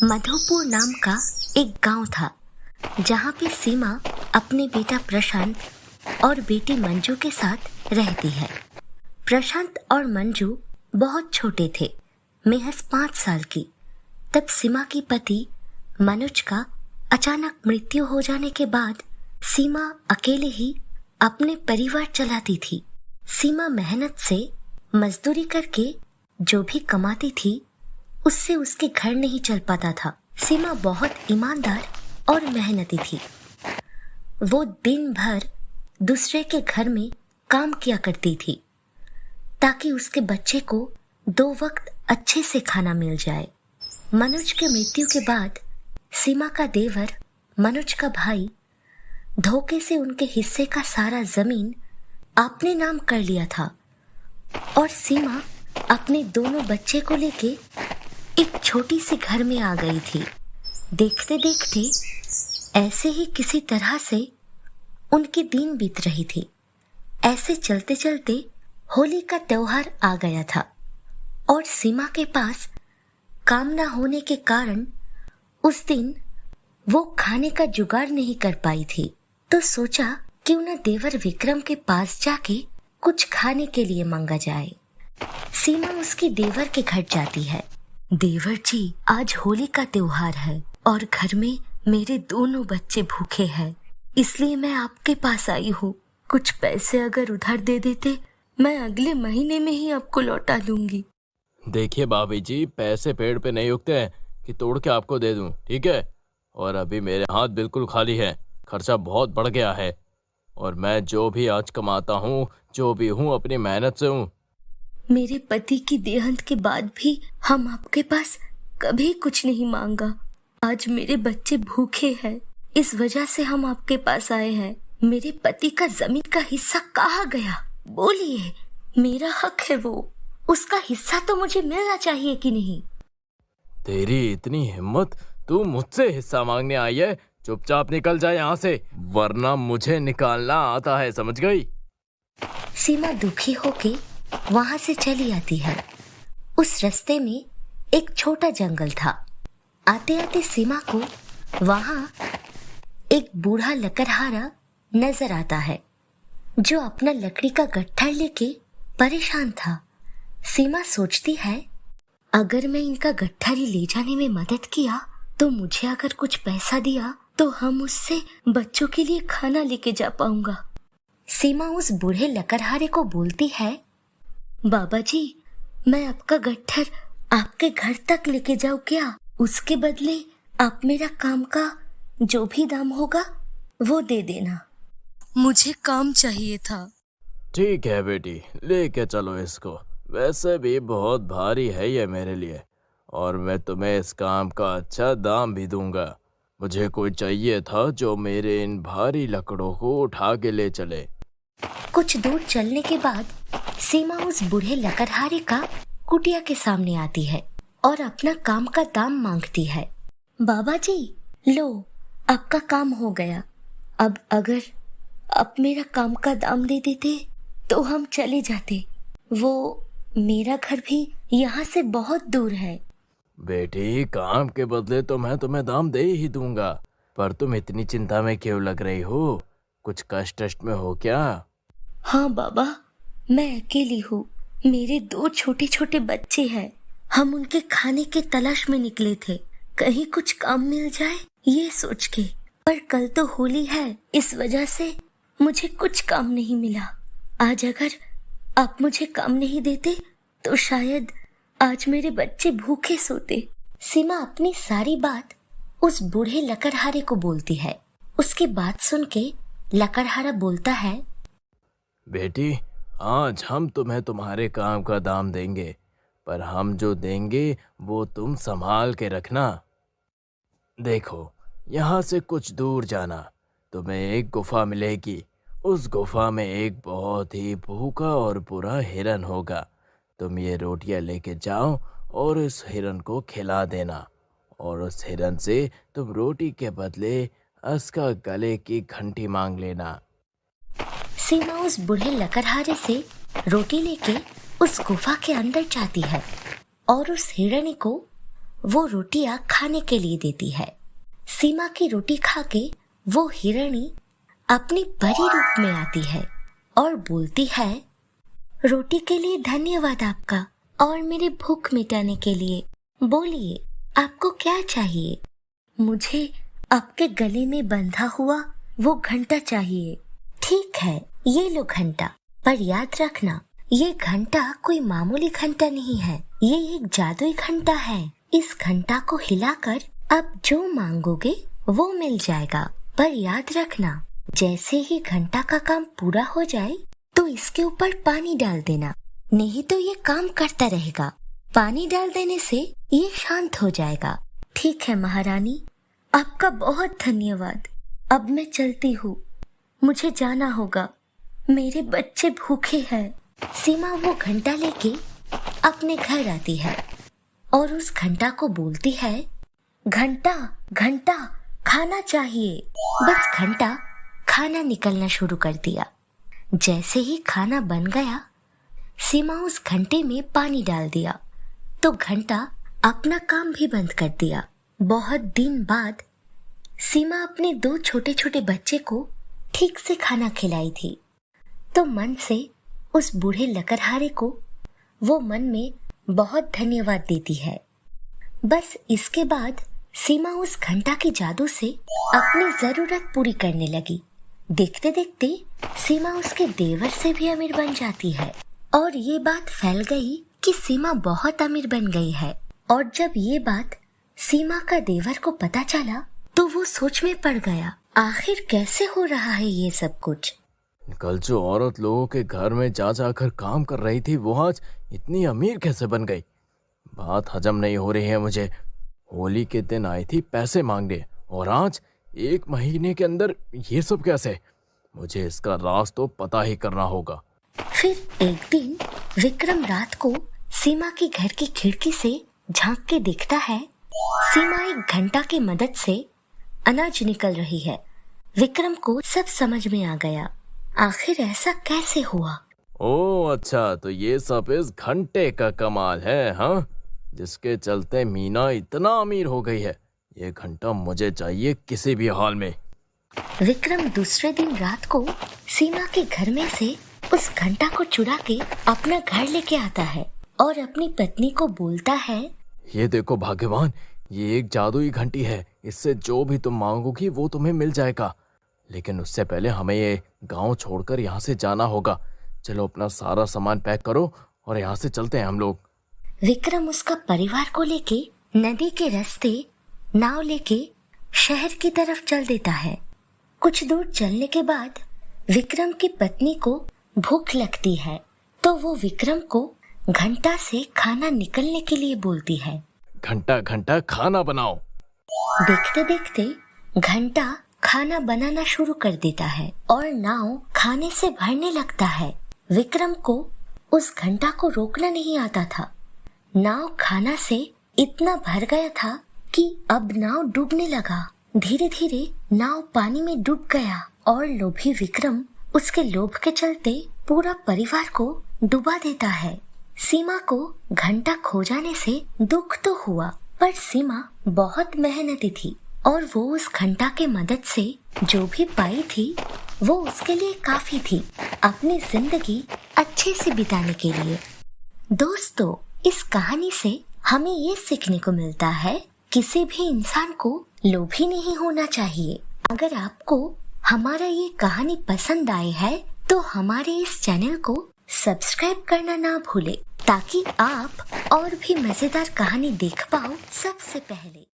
मधुपुर नाम का एक गांव था जहां पे सीमा अपने बेटा प्रशांत और बेटी मंजू के साथ रहती है। प्रशांत और मंजू बहुत छोटे थे, महज 5 साल की। तब सीमा की पति मनोज का अचानक मृत्यु हो जाने के बाद सीमा अकेले ही अपने परिवार चलाती थी। सीमा मेहनत से मजदूरी करके जो भी कमाती थी उससे उसके घर नहीं चल पाता था। सीमा बहुत ईमानदार और मेहनती थी। वो दिन भर दूसरे के घर में काम किया करती थी ताकि उसके बच्चे को 2 वक्त अच्छे से खाना मिल जाए। मनोज के मृत्यु के बाद सीमा का देवर मनोज का भाई धोखे से उनके हिस्से का सारा जमीन अपने नाम कर लिया था और सीमा अपने दोनों बच्चे को लेके एक छोटी सी घर में आ गई थी। देखते देखते ऐसे ही किसी तरह से उनके दिन बीत रही थी। ऐसे चलते चलते होली का त्योहार आ गया था और सीमा के पास काम न होने के कारण उस दिन वो खाने का जुगाड़ नहीं कर पाई थी। तो सोचा क्यों न देवर विक्रम के पास जाके कुछ खाने के लिए मांगा जाए। सीमा उसके देवर के घर जाती है। देवर जी, आज होली का त्योहार है और घर में मेरे दोनों बच्चे भूखे हैं, इसलिए मैं आपके पास आई हूँ। कुछ पैसे अगर उधार दे देते, मैं अगले महीने में ही आपको लौटा दूंगी। देखिए भाभी जी, पैसे पेड़ पे नहीं उगते हैं कि तोड़ के आपको दे दूं, ठीक है? और अभी मेरे हाथ बिल्कुल खाली है, खर्चा बहुत बढ़ गया है और मैं जो भी आज कमाता हूँ, जो भी हूँ, अपनी मेहनत से हूँ। मेरे पति की देहांत के बाद भी हम आपके पास कभी कुछ नहीं मांगा। आज मेरे बच्चे भूखे हैं, इस वजह से हम आपके पास आए हैं। मेरे पति का जमीन का हिस्सा कहाँ गया? बोलिए, मेरा हक है वो, उसका हिस्सा तो मुझे मिलना चाहिए कि नहीं? तेरी इतनी हिम्मत, तू मुझसे हिस्सा मांगने आई है? चुपचाप निकल जा यहाँ से, वरना मुझे निकालना आता है, समझ गई? सीमा दुखी होके वहां से चली आती है। उस रास्ते में एक छोटा जंगल था। आते आते सीमा को वहां एक बूढ़ा लकड़हारा नजर आता है जो अपना लकड़ी का गट्ठर लेके परेशान था। सीमा सोचती है, अगर मैं इनका गट्ठर ले जाने में मदद किया तो मुझे अगर कुछ पैसा दिया तो हम उससे बच्चों के लिए खाना लेके जा पाऊंगा। सीमा उस बूढ़े लकड़हारे को बोलती है, बाबा जी, मैं आपका गट्ठर आपके घर तक लेके जाऊं क्या? उसके बदले आप मेरा काम का जो भी दाम होगा वो दे देना। मुझे काम चाहिए था। ठीक है बेटी, लेके चलो इसको। वैसे भी बहुत भारी है ये मेरे लिए और मैं तुम्हें इस काम का अच्छा दाम भी दूंगा। मुझे कोई चाहिए था जो मेरे इन भारी लकड़ों को उठा के ले चले। कुछ दूर चलने के बाद सीमा उस बूढ़े लकड़हारे का कुटिया के सामने आती है और अपना काम का दाम मांगती है। बाबा जी, लो, आपका काम हो गया। अब अगर आप मेरा काम का दाम दे देते तो हम चले जाते। वो मेरा घर भी यहाँ से बहुत दूर है। बेटी, काम के बदले तो मैं तुम्हें दाम दे ही दूंगा, पर तुम इतनी चिंता में क्यों लग रही हो? कुछ कष्ट में हो क्या? हाँ बाबा, मैं अकेली हूँ। मेरे 2 छोटे छोटे बच्चे हैं। हम उनके खाने के तलाश में निकले थे, कहीं कुछ काम मिल जाए ये सोच के। पर कल तो होली है, इस वजह से मुझे कुछ काम नहीं मिला। आज अगर आप मुझे काम नहीं देते तो शायद आज मेरे बच्चे भूखे सोते। सीमा अपनी सारी बात उस बूढ़े लकड़हारे को बोलती है। उसकी बात सुन के लकड़हारा बोलता है, बेटी, आज हम तुम्हें तुम्हारे काम का दाम देंगे, पर हम जो देंगे वो तुम संभाल के रखना। देखो, यहाँ से कुछ दूर जाना, तुम्हें एक गुफा मिलेगी। उस गुफा में एक बहुत ही भूखा और बुरा हिरन होगा। तुम ये रोटियां लेके जाओ और उस हिरन को खिला देना और उस हिरन से तुम रोटी के बदले उसका गले की घंटी मांग लेना। सीमा उस बूढ़े लकड़हारे से रोटी लेके उस गुफा के अंदर जाती है और उस हिरनी को वो रोटियां खाने के लिए देती है। सीमा की रोटी खा के वो हिरणी अपनी परी रूप में आती है और बोलती है, रोटी के लिए धन्यवाद आपका और मेरी भूख मिटाने के लिए। बोलिए, आपको क्या चाहिए? मुझे आपके गले में बंधा हुआ वो घंटा चाहिए। ठीक है, ये लो घंटा, पर याद रखना ये घंटा कोई मामूली घंटा नहीं है, ये एक जादुई घंटा है। इस घंटा को हिलाकर आप जो मांगोगे वो मिल जाएगा, पर याद रखना जैसे ही घंटा का काम पूरा हो जाए तो इसके ऊपर पानी डाल देना, नहीं तो ये काम करता रहेगा। पानी डाल देने से ये शांत हो जाएगा। ठीक है महारानी, आपका बहुत धन्यवाद। अब मैं चलती हूँ, मुझे जाना होगा, मेरे बच्चे भूखे हैं। सीमा वो घंटा लेके अपने घर आती है और उस घंटा को बोलती है, घंटा घंटा खाना चाहिए। बस घंटा खाना निकलना शुरू कर दिया। जैसे ही खाना बन गया, सीमा उस घंटे में पानी डाल दिया तो घंटा अपना काम भी बंद कर दिया। बहुत दिन बाद सीमा अपने 2 छोटे छोटे बच्चे को ठीक से खाना खिलाई थी, तो मन से उस बूढ़े लकड़हारे को वो मन में बहुत धन्यवाद देती है। बस इसके बाद सीमा उस घंटा के जादू से अपनी जरूरत पूरी करने लगी। देखते देखते सीमा उसके देवर से भी अमीर बन जाती है और ये बात फैल गई कि सीमा बहुत अमीर बन गई है। और जब ये बात सीमा का देवर को पता चला तो वो सोच में पड़ गया, आखिर कैसे हो रहा है ये सब कुछ। कल जो औरत लोगों के घर में जा जाकर काम कर रही थी वो आज इतनी अमीर कैसे बन गई? बात हजम नहीं हो रही है मुझे। होली के दिन आई थी पैसे मांगने और आज 1 महीने के अंदर ये सब कैसे? मुझे इसका राज तो पता ही करना होगा। फिर एक दिन विक्रम रात को सीमा के घर की खिड़की से झांक के देखता है, सीमा एक घंटा की मदद से अनाज निकल रही है। विक्रम को सब समझ में आ गया, आखिर ऐसा कैसे हुआ। ओह अच्छा, तो ये सब इस घंटे का कमाल है, हाँ, जिसके चलते मीना इतना अमीर हो गई है। ये घंटा मुझे चाहिए किसी भी हाल में। विक्रम दूसरे दिन रात को सीमा के घर में से उस घंटा को चुरा के अपना घर लेके आता है और अपनी पत्नी को बोलता है, ये देखो भाग्यवान, ये एक जादुई घंटी है, इससे जो भी तुम मांगोगी वो तुम्हें मिल जाएगा। लेकिन उससे पहले हमें ये गांव छोड़कर यहाँ से जाना होगा। चलो अपना सारा सामान पैक करो और यहाँ से चलते हैं हम लोग। विक्रम उसका परिवार को लेके नदी के रास्ते नाव लेके शहर की तरफ चल देता है। कुछ दूर चलने के बाद विक्रम की पत्नी को भूख लगती है, तो वो विक्रम को घंटा से खाना निकलने के लिए बोलती है, घंटा घंटा खाना बनाओ। देखते देखते घंटा खाना बनाना शुरू कर देता है और नाव खाने से भरने लगता है। विक्रम को उस घंटा को रोकना नहीं आता था। नाव खाना से इतना भर गया था कि अब नाव डूबने लगा। धीरे धीरे नाव पानी में डूब गया और लोभी विक्रम उसके लोभ के चलते पूरा परिवार को डुबा देता है। सीमा को घंटा खो जाने से दुख तो हुआ, पर सीमा बहुत मेहनती थी और वो उस घंटा के मदद से जो भी पाई थी वो उसके लिए काफी थी अपनी जिंदगी अच्छे से बिताने के लिए। दोस्तों, इस कहानी से हमें ये सीखने को मिलता है, किसी भी इंसान को लोभी नहीं होना चाहिए। अगर आपको हमारा ये कहानी पसंद आए है तो हमारे इस चैनल को सब्सक्राइब करना ना भूले, ताकि आप और भी मजेदार कहानी देख पाओ सबसे पहले।